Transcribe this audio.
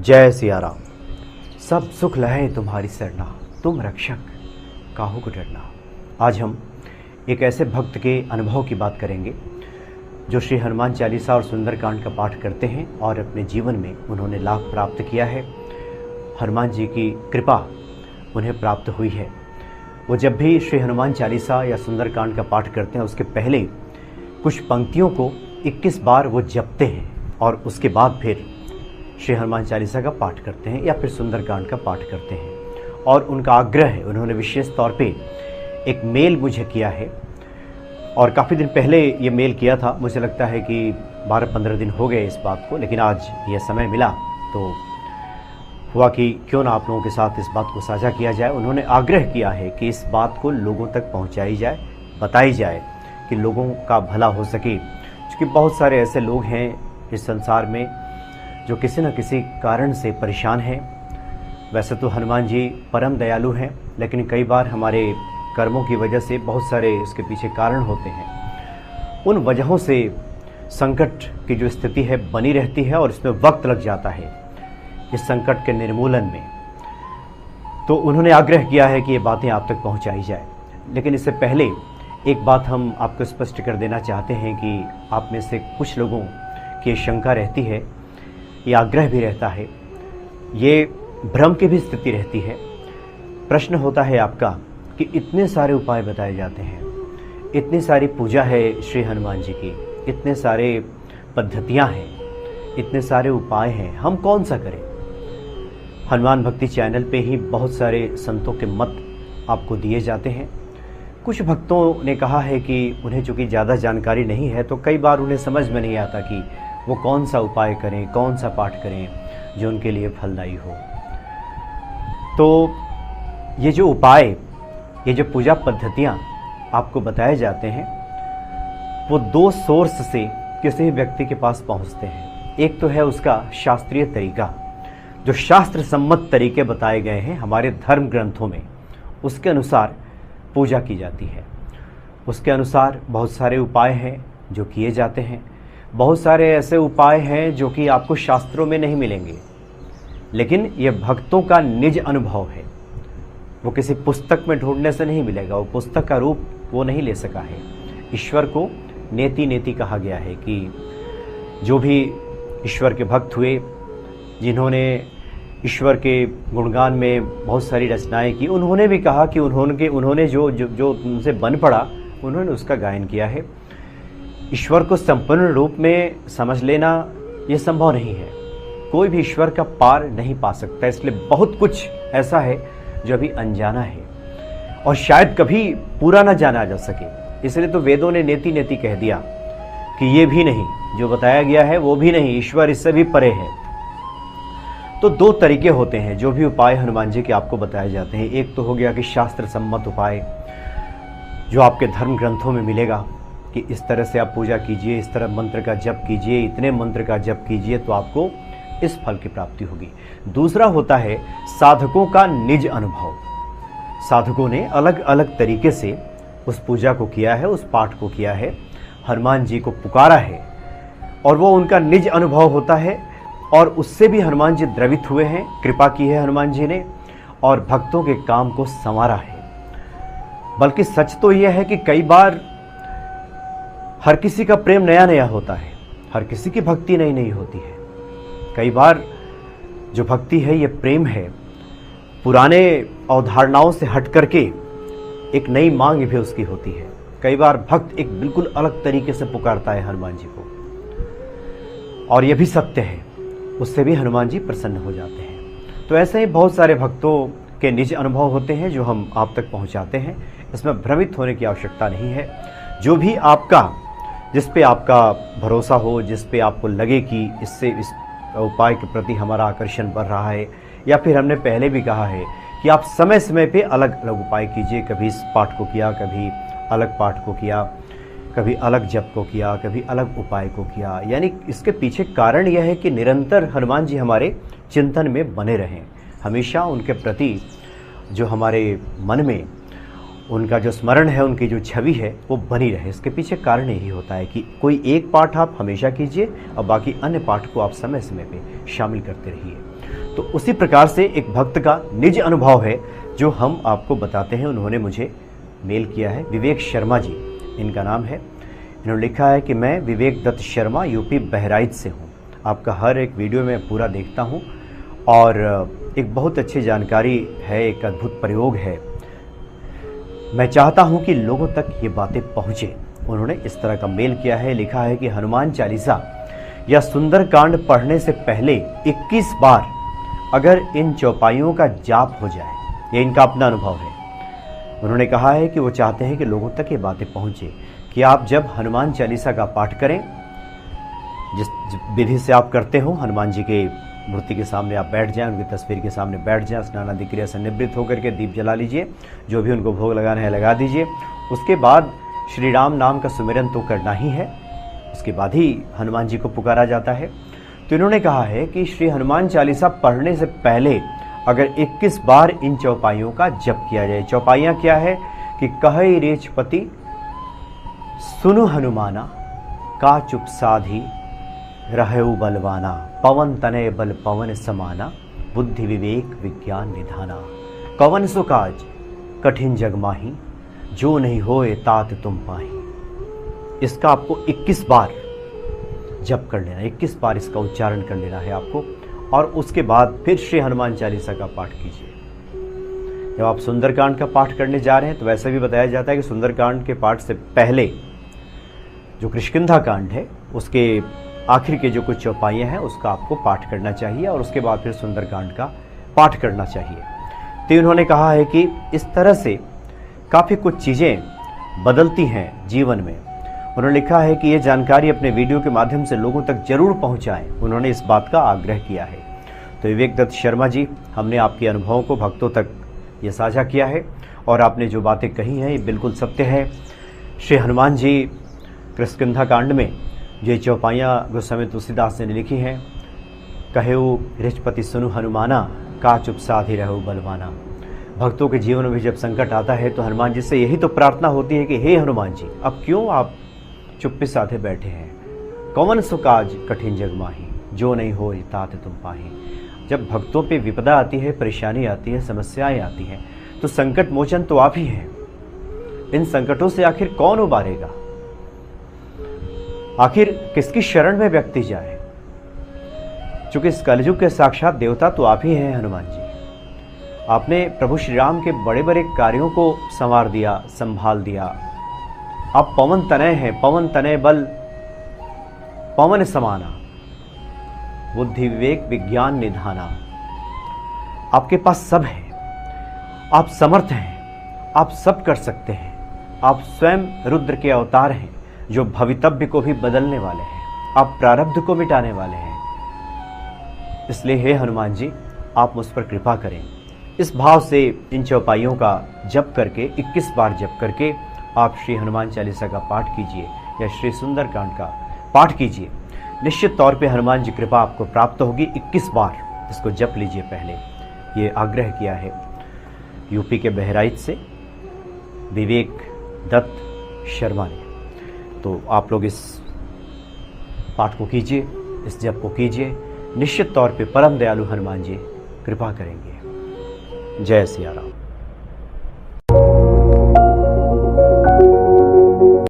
जय सिया राम। सब सुख लहे तुम्हारी सरना, तुम रक्षक काहू को डरना। आज हम एक ऐसे भक्त के अनुभव की बात करेंगे जो श्री हनुमान चालीसा और सुंदरकांड का पाठ करते हैं और अपने जीवन में उन्होंने लाभ प्राप्त किया है। हनुमान जी की कृपा उन्हें प्राप्त हुई है। वो जब भी श्री हनुमान चालीसा या सुंदरकांड का पाठ करते हैं उसके पहले कुछ पंक्तियों को 21 बार वो जपते हैं और उसके बाद फिर श्री हनुमान चालीसा का पाठ करते हैं या फिर सुंदरकांड का पाठ करते हैं। और उनका आग्रह है, उन्होंने विशेष तौर पे एक मेल मुझे किया है और काफ़ी दिन पहले ये मेल किया था। मुझे लगता है कि 12-15 दिन हो गए इस बात को, लेकिन आज ये समय मिला तो हुआ कि क्यों ना आप लोगों के साथ इस बात को साझा किया जाए। उन्होंने आग्रह किया है कि इस बात को लोगों तक पहुंचाई जाए, बताई जाए कि लोगों का भला हो सके, क्योंकि बहुत सारे ऐसे लोग हैं इस संसार में जो किसी न किसी कारण से परेशान हैं। वैसे तो हनुमान जी परम दयालु हैं, लेकिन कई बार हमारे कर्मों की वजह से बहुत सारे इसके पीछे कारण होते हैं। उन वजहों से संकट की जो स्थिति है बनी रहती है और इसमें वक्त लग जाता है इस संकट के निर्मूलन में। तो उन्होंने आग्रह किया है कि ये बातें आप तक पहुंचाई जाए। लेकिन इससे पहले एक बात हम आपको स्पष्ट कर देना चाहते हैं कि आप में से कुछ लोगों की शंका रहती है, ये आग्रह भी रहता है, ये भ्रम की भी स्थिति रहती है। प्रश्न होता है आपका कि इतने सारे उपाय बताए जाते हैं, इतनी सारी पूजा है श्री हनुमान जी की, इतने सारे पद्धतियां हैं, इतने सारे उपाय हैं, हम कौन सा करें। हनुमान भक्ति चैनल पे ही बहुत सारे संतों के मत आपको दिए जाते हैं। कुछ भक्तों ने कहा है कि उन्हें चूँकि ज़्यादा जानकारी नहीं है तो कई बार उन्हें समझ में नहीं आता कि वो कौन सा उपाय करें, कौन सा पाठ करें जो उनके लिए फलदायी हो। तो ये जो उपाय, ये जो पूजा पद्धतियाँ आपको बताए जाते हैं वो दो सोर्स से किसी भी व्यक्ति के पास पहुँचते हैं। एक तो है उसका शास्त्रीय तरीका, जो शास्त्र सम्मत तरीके बताए गए हैं हमारे धर्म ग्रंथों में, उसके अनुसार पूजा की जाती है। उसके अनुसार बहुत सारे उपाय हैं जो किए जाते हैं। बहुत सारे ऐसे उपाय हैं जो कि आपको शास्त्रों में नहीं मिलेंगे, लेकिन ये भक्तों का निज अनुभव है। वो किसी पुस्तक में ढूंढने से नहीं मिलेगा, वो पुस्तक का रूप वो नहीं ले सका है। ईश्वर को नेति नेति कहा गया है कि जो भी ईश्वर के भक्त हुए, जिन्होंने ईश्वर के गुणगान में बहुत सारी रचनाएं की, उन्होंने भी कहा कि उन्होंने जो उनसे बन पड़ा उन्होंने उसका गायन किया है। ईश्वर को संपूर्ण रूप में समझ लेना ये संभव नहीं है, कोई भी ईश्वर का पार नहीं पा सकता। इसलिए बहुत कुछ ऐसा है जो अभी अनजाना है और शायद कभी पूरा ना जाना जा सके। इसलिए तो वेदों ने नेति नेति कह दिया कि ये भी नहीं, जो बताया गया है वो भी नहीं, ईश्वर इससे भी परे है। तो दो तरीके होते हैं जो भी उपाय हनुमान जी के आपको बताए जाते हैं। एक तो हो गया कि शास्त्र सम्मत उपाय जो आपके धर्म ग्रंथों में मिलेगा कि इस तरह से आप पूजा कीजिए, इस तरह मंत्र का जप कीजिए, इतने मंत्र का जप कीजिए तो आपको इस फल की प्राप्ति होगी। दूसरा होता है साधकों का निज अनुभव। साधकों ने अलग अलग तरीके से उस पूजा को किया है, उस पाठ को किया है, हनुमान जी को पुकारा है और वो उनका निज अनुभव होता है और उससे भी हनुमान जी द्रवित हुए हैं, कृपा की है हनुमान जी ने और भक्तों के काम को संवारा है। बल्कि सच तो यह है कि कई बार हर किसी का प्रेम नया नया होता है, हर किसी की भक्ति नई नई होती है। कई बार जो भक्ति है ये प्रेम है, पुराने अवधारणाओं से हट करके एक नई मांग भी उसकी होती है। कई बार भक्त एक बिल्कुल अलग तरीके से पुकारता है हनुमान जी को और यह भी सत्य है, उससे भी हनुमान जी प्रसन्न हो जाते हैं। तो ऐसे ही बहुत सारे भक्तों के निज अनुभव होते हैं जो हम आप तक पहुंचाते हैं। इसमें भ्रमित होने की आवश्यकता नहीं है। जो भी आपका, जिस पे आपका भरोसा हो, जिस पे आपको लगे कि इससे इस उपाय के प्रति हमारा आकर्षण बढ़ रहा है, या फिर हमने पहले भी कहा है कि आप समय समय पे अलग अलग उपाय कीजिए। कभी इस पाठ को किया, कभी अलग पाठ को किया, कभी अलग जप को किया, कभी अलग उपाय को किया। यानी इसके पीछे कारण यह है कि निरंतर हनुमान जी हमारे चिंतन में बने रहें, हमेशा उनके प्रति जो हमारे मन में उनका जो स्मरण है, उनकी जो छवि है वो बनी रहे। इसके पीछे कारण यही होता है कि कोई एक पाठ आप हमेशा कीजिए और बाकी अन्य पाठ को आप समय समय पे शामिल करते रहिए। तो उसी प्रकार से एक भक्त का निज अनुभव है जो हम आपको बताते हैं। उन्होंने मुझे मेल किया है, विवेक शर्मा जी इनका नाम है। इन्होंने लिखा है कि मैं विवेक दत्त शर्मा यूपी बहराइच से हूँ। आपका हर एक वीडियो में पूरा देखता हूँ और एक बहुत अच्छी जानकारी है, एक अद्भुत प्रयोग है। मैं चाहता हूँ कि लोगों तक ये बातें पहुँचे। उन्होंने इस तरह का मेल किया है, लिखा है कि हनुमान चालीसा या सुंदरकांड पढ़ने से पहले 21 बार अगर इन चौपाइयों का जाप हो जाए, ये इनका अपना अनुभव है। उन्होंने कहा है कि वो चाहते हैं कि लोगों तक ये बातें पहुँचे कि आप जब हनुमान चालीसा का पाठ करें, जिस विधि से आप करते हो, हनुमान जी के मूर्ति के सामने आप बैठ जाएं, उनकी तस्वीर के सामने बैठ जाएं, स्नान आदि क्रिया से निवृत्त होकर के दीप जला लीजिए, जो भी उनको भोग लगाना है लगा दीजिए। उसके बाद श्री राम नाम का सुमिरन तो करना ही है, उसके बाद ही हनुमान जी को पुकारा जाता है। तो इन्होंने कहा है कि श्री हनुमान चालीसा पढ़ने से पहले अगर 21 बार इन चौपाइयों का जप किया जाए। चौपाइयाँ क्या है कि कहई रेचपति सुनु हनुमाना, का चुप साधी रहउ बलवाना, पवन तनय बल पवन समाना, बुद्धि विवेक विज्ञान निधाना, कवन सो काज कठिन जग माही, जो नहीं होए तात तुम पाही। इसका आपको 21 बार जप कर लेना, 21 बार इसका उच्चारण कर लेना है आपको, और उसके बाद फिर श्री हनुमान चालीसा का पाठ कीजिए। जब आप सुंदरकांड का पाठ करने जा रहे हैं तो वैसे भी बताया जाता है कि सुंदरकांड के पाठ से पहले जो किष्किंधा कांड है उसके आखिर के जो कुछ चौपाइयाँ हैं उसका आपको पाठ करना चाहिए, और उसके बाद फिर सुंदरकांड का पाठ करना चाहिए। तो उन्होंने कहा है कि इस तरह से काफ़ी कुछ चीज़ें बदलती हैं जीवन में। उन्होंने लिखा है कि ये जानकारी अपने वीडियो के माध्यम से लोगों तक जरूर पहुंचाएं। उन्होंने इस बात का आग्रह किया है। तो विवेक दत्त शर्मा जी, हमने आपके अनुभवों को भक्तों तक ये साझा किया है, और आपने जो बातें कही हैं ये बिल्कुल सत्य है। श्री हनुमान जी किष्किंधा कांड में जो चौपाइयाँ गोस्वामी तुलसीदास ने लिखी हैं, कहेऊ रिचपति सुनु हनुमाना, का चुप साधी रहु बलवाना। भक्तों के जीवन में जब संकट आता है तो हनुमान जी से यही तो प्रार्थना होती है कि हे हनुमान जी, अब क्यों आप चुप्पी साधे बैठे हैं, कौन सो काज कठिन जग माही, जो नहीं हो तात तुम पाही। जब भक्तों पे विपदा आती है, परेशानी आती है, समस्याएं आती हैं, तो संकट मोचन तो आप ही हैं। इन संकटों से आखिर कौन उबारेगा, आखिर किसकी शरण में व्यक्ति जाए। चूंकि इस कलयुग के साक्षात देवता तो आप ही हैं हनुमान जी। आपने प्रभु श्री राम के बड़े बड़े कार्यों को संवार दिया, संभाल दिया। आप पवन तनय हैं, पवन तनय बल पवन समाना, बुद्धि विवेक विज्ञान निधाना। आपके पास सब है, आप समर्थ हैं, आप सब कर सकते हैं। आप स्वयं रुद्र के अवतार हैं जो भवितव्य को भी बदलने वाले हैं, आप प्रारब्ध को मिटाने वाले हैं। इसलिए हे हनुमान जी, आप मुझ पर कृपा करें। इस भाव से इन चौपाइयों का जप करके 21 बार जप करके आप श्री हनुमान चालीसा का पाठ कीजिए या श्री सुंदरकांड का पाठ कीजिए। निश्चित तौर पे हनुमान जी कृपा आपको प्राप्त होगी। 21 बार इसको जप लीजिए पहले, ये आग्रह किया है यूपी के बहराइच से विवेक दत्त शर्मा ने। तो आप लोग इस पाठ को कीजिए, इस जप को कीजिए। निश्चित तौर पे परम दयालु हनुमान जी कृपा करेंगे। जय सिया राम।